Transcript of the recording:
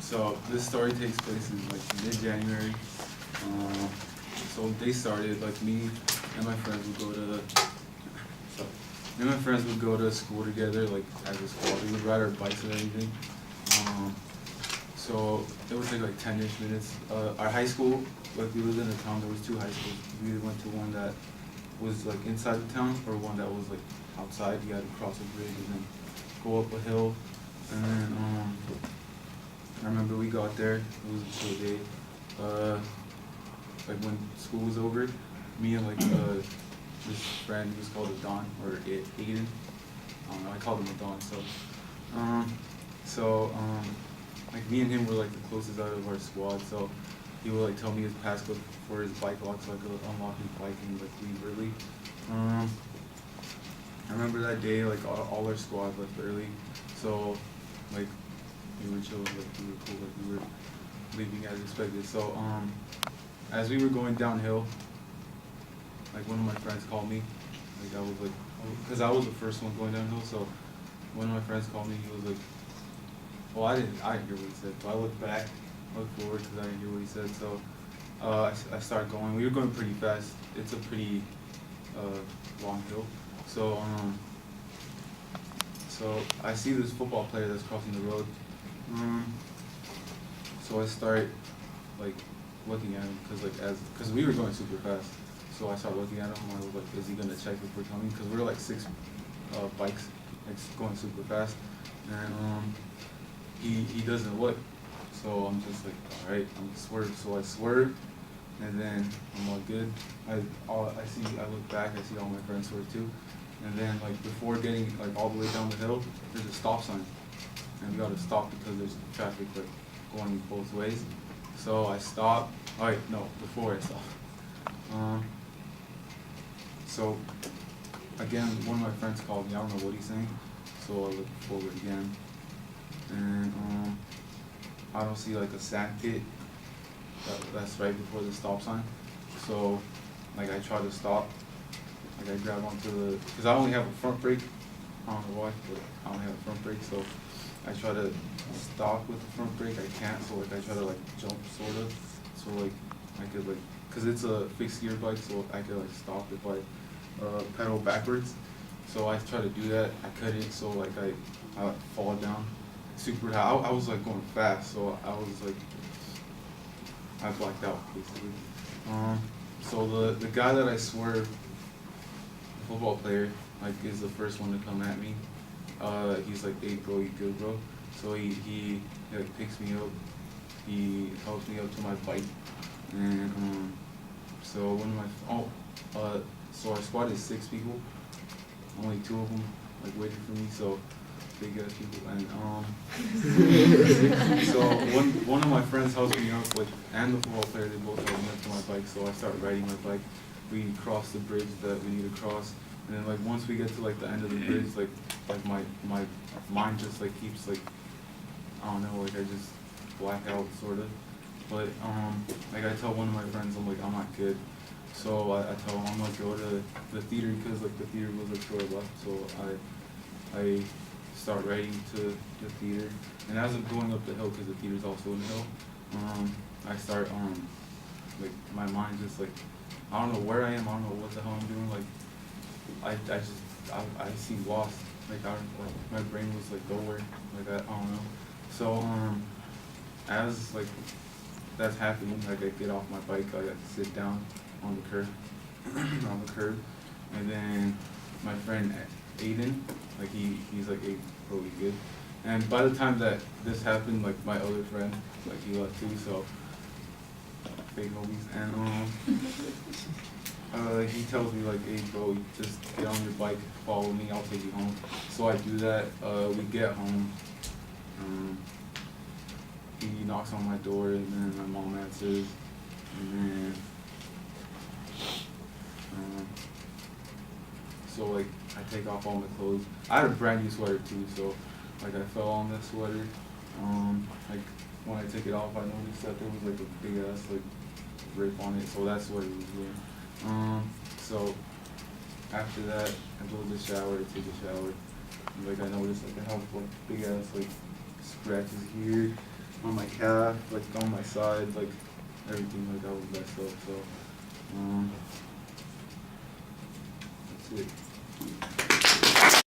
So this story takes place in like mid-January. Um, so they started like me and my friends would go to so me and my friends would go to school together like as a squad. We would ride our bikes and everything. Um, so it would take like 10-ish minutes. Our high school, like we lived in a town, there was two high schools. We either went to one that was like inside the town or one that was like outside. You had to cross a bridge and then go up a hill. And then I remember we got there, it was a chill day. Like when school was over, me and like this friend who was called Adon or Aiden. I don't know, I called him Adon. Like me and him were like the closest out of our squad. So he would like tell me his passcode for his bike lock so I could unlock his bike and like leave early. I remember that day like all our squad left early. So like we were chill, like we were cool, like we were leaving as expected. So as we were going downhill, like one of my friends called me. Like I was like, because I was the first one going downhill. So one of my friends called me. He was like, well, I didn't hear what he said. So I looked back, looked forward because I didn't hear what he said. So I started going. We were going pretty fast. It's a pretty long hill. So I see this football player that's crossing the road. So I start like looking at him because we were going super fast. So I started looking at him. I was like, is he gonna check if we're coming? Because we were like 6 bikes, like going super fast, and he doesn't look. So I'm just like, all right, I'm gonna swerve. So I swerve, and then I'm all good. I look back, I see all my friends swerve too, and then like before getting like all the way down the hill, there's a stop sign, and we gotta stop because there's traffic like going both ways. So I stop. All right, no, before I stop. So again, one of my friends called me. I don't know what he's saying. So I look forward again, and I don't see like a sand pit that's right before the stop sign. So like I try to stop. Like I grab onto because I only have a front brake. I don't know why, but I only have a front brake. So I try to stop with the front brake. I can't. So like I try to like jump sort of. So like I could like, cause it's a fixed gear bike, so I could like stop if I pedal backwards. So I try to do that. I couldn't. So like I fall down super high. I was like going fast. So I was like I blacked out basically. So the guy that I swerved, the football player, like is the first one to come at me. He's like, hey bro, you good bro? So he like picks me up. He helps me up to my bike, and so one of my so our squad is 6 people. Only 2 of them like waited for me. So big ass people, and so one of my friends helps me up, like, and the football player, they both help me up to my bike. So I start riding my bike. We cross the bridge that we need to cross, and then like once we get to like the end of the bridge, like my mind just like keeps like, I don't know, like I just black out sort of. But like I tell one of my friends, I'm like, I'm not good. So I tell him I'm gonna go to the theater because like the theater was like to our left. So I start riding to the theater, and as I'm going up the hill, because the theater's also in the hill, I start like my mind just like, I don't know where I am, I don't know what the hell I'm doing. Like I seem lost. Like my brain was like nowhere. Like I don't know. So as like that's happening, like I get off my bike, I got to sit down on the curb, and then my friend Aiden, like he's like, hey bro, you good? And by the time that this happened, like my other friend, like he left too, so fake homies, and he tells me like, hey bro, you just get on your bike, follow me, I'll take you home. So I do that. We get home. He knocks on my door, and then my mom answers, and then so like I take off all my clothes. I had a brand new sweater too, so like I fell on that sweater. Like when I took it off, I noticed that there was like a big ass like rip on it, so that's what it was doing. So after that, I go to the shower, I take a shower, and like I noticed like I have like big ass like scratches here, on my calf, like on my side, like everything like I was messed up. So that's it.